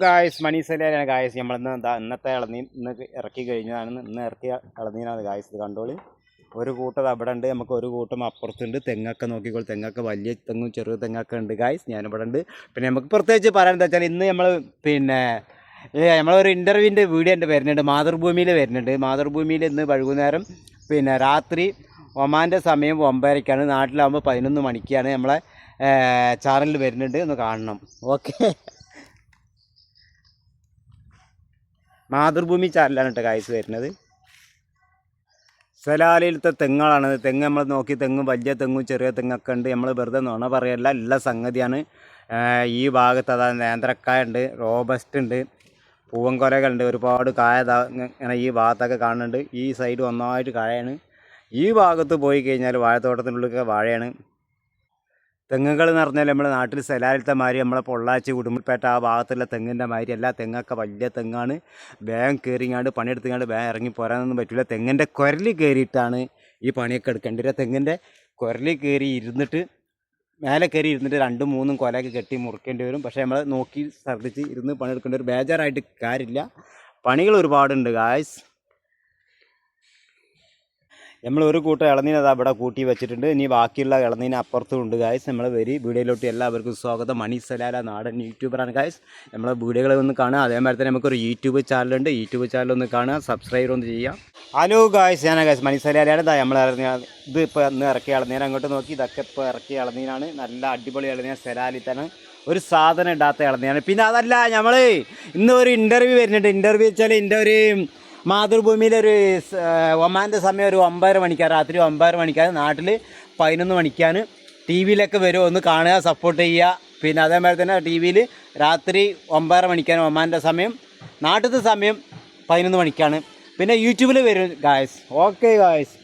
Guys മണീസലാണ് guys. നമ്മളിന്ന് ഇന്നത്തെ ഇളനീർ ഇന്ന് ഇറക്കി കഴിഞ്ഞതാണ്. ഇന്ന് ഇറക്കിയ ഇളനീരാണ് ഗായ്സ്. ഇത് കണ്ടോളി. ഒരു കൂട്ടം അവിടെ ഉണ്ട്, നമുക്ക് ഒരു കൂട്ടം അപ്പുറത്തുണ്ട്. തെങ്ങൊക്കെ നോക്കിക്കോളി. തെങ്ങൊക്കെ വലിയ തെങ്ങും ചെറിയ തെങ്ങൊക്കെ ഉണ്ട് ഗായ്സ്. ഞാനിവിടെ ഉണ്ട്. പിന്നെ നമുക്ക് പ്രത്യേകിച്ച് പറയാൻ എന്താ വെച്ചാൽ ഇന്ന് നമ്മൾ നമ്മളൊരു ഇൻ്റർവ്യൂവിൻ്റെ വീഡിയോ എൻ്റെ വരുന്നുണ്ട്. മാതൃഭൂമിയിൽ വരുന്നുണ്ട്. മാതൃഭൂമിയിൽ ഇന്ന് വൈകുന്നേരം രാത്രി ഒമാൻ്റെ സമയം 9:30-ക്കാണ്. നാട്ടിലാകുമ്പോൾ 11 മണിക്കാണ് നമ്മളെ ചാനലിൽ വരുന്നുണ്ട്. ഒന്ന് കാണണം. ഓക്കെ, മാതൃഭൂമി ചാനലാണ് കേട്ടോ ഗായ്സ് വരുന്നത്. സലാലിലത്തെ തെങ്ങുകളാണ്. തെങ്ങ് നമ്മൾ നോക്കി, തെങ്ങും വലിയ തെങ്ങും ചെറിയ തെങ്ങൊക്കെ ഉണ്ട്. നമ്മൾ വെറുതെ നുണ പറയല്ല, എല്ലാ സംഗതിയാണ്. ഈ ഭാഗത്ത് അതായത് നേന്ത്രക്കായ ഉണ്ട്, റോബസ്റ്റ് ഉണ്ട്, പൂവൻകൊലകളുണ്ട്, ഒരുപാട് കായ ഇങ്ങനെ ഈ ഭാഗത്തൊക്കെ കാണുന്നുണ്ട്. ഈ സൈഡ് ഒന്നായിട്ട് കായാണ്. ഈ ഭാഗത്ത് പോയി കഴിഞ്ഞാൽ വാഴത്തോട്ടത്തിനുള്ളിലൊക്കെ വാഴയാണ്. തെങ്ങുകൾ എന്ന് പറഞ്ഞാൽ നമ്മുടെ നാട്ടിൽ സലാലത്തെ മാതിരി നമ്മളെ പൊള്ളാച്ചി ഉടുമ്പൽപേട്ട ആ ഭാഗത്തുള്ള തെങ്ങിൻ്റെ മാതിരി അല്ല. തെങ്ങൊക്കെ വലിയ തെങ്ങാണ്. വേഗം കയറിങ്ങാണ്ട് പണിയെടുത്തുകൊണ്ട് വേഗം ഇറങ്ങി പോരാനൊന്നും പറ്റില്ല. തെങ്ങിൻ്റെ കുരൽ കയറിയിട്ടാണ് ഈ പണിയൊക്കെ എടുക്കേണ്ടത്. തെങ്ങിൻ്റെ കുരൽ കയറി ഇരുന്നിട്ട് മേലെ കയറി ഇരുന്നിട്ട് 2-3 കൊലയൊക്കെ കെട്ടി മുറിക്കേണ്ടി വരും. പക്ഷേ നമ്മൾ നോക്കി ശ്രദ്ധിച്ച് ഇരുന്ന് പണിയെടുക്കേണ്ട ഒരു ബേജാറായിട്ട് കാര്യമില്ല. പണികൾ ഒരുപാടുണ്ട് ഗായ്സ്. നമ്മൾ ഒരു കൂട്ടം ഇളനീൻ അത് അവിടെ കൂട്ടി വെച്ചിട്ടുണ്ട്. ഇനി ബാക്കിയുള്ള ഇളനീൻ അപ്പുറത്തും ഉണ്ട് ഗായ്സ്. നമ്മൾ വീഡിയോയിലോട്ട് എല്ലാവർക്കും സ്വാഗതം. മണി സലാല നാടൻ യൂട്യൂബറാണ് ഗായ്സ്. നമ്മളെ വീഡിയോകളെ ഒന്ന് കാണുക. അതേമാതിരി തന്നെ നമുക്കൊരു യൂട്യൂബ് ചാനലുണ്ട്. യൂട്യൂബ് ചാനലൊന്ന് കാണുക, സബ്സ്ക്രൈബ് ഒന്ന് ചെയ്യാം. ഹലോ ഗായ്സ്, ഞാനാണ് ഗായ്സ് മണി സലാലയാണ്. നമ്മൾ ഇത് ഇപ്പോൾ ഇന്ന് ഇറക്കിയ ഇളനീൻ അങ്ങോട്ട് നോക്കി. ഇതൊക്കെ ഇപ്പോൾ ഇറക്കിയ ഇളനീനാണ്. നല്ല അടിപൊളി ഇളനീൻ. സലാലിൽ തന്നെ ഒരു സാധനം ഇടാത്ത ഇളനീനാണ്. പിന്നെ അതല്ല, നമ്മൾ ഇന്ന് ഒരു ഇൻ്റർവ്യൂ വരുന്നുണ്ട്. ഇൻ്റർവ്യൂ വെച്ചാൽ എൻ്റെ ഒരു മാതൃഭൂമിയിലൊരു ഒമാൻ്റെ സമയം ഒരു 9:30 മണിക്കാണ്. രാത്രി 9:30 മണിക്കാണ്. നാട്ടിൽ 11 മണിക്കാണ്. ടി വിയിലൊക്കെ വരും, ഒന്ന് കാണുക, സപ്പോർട്ട് ചെയ്യുക. പിന്നെ അതേമാതിരി തന്നെ ടി വിയിൽ രാത്രി 9:30 മണിക്കാണ് ഒമാൻ്റെ സമയം. നാട്ടിലത്തെ സമയം 11 മണിക്കാണ്. പിന്നെ യൂട്യൂബിൽ വരും ഗായ്സ്. Okay guys.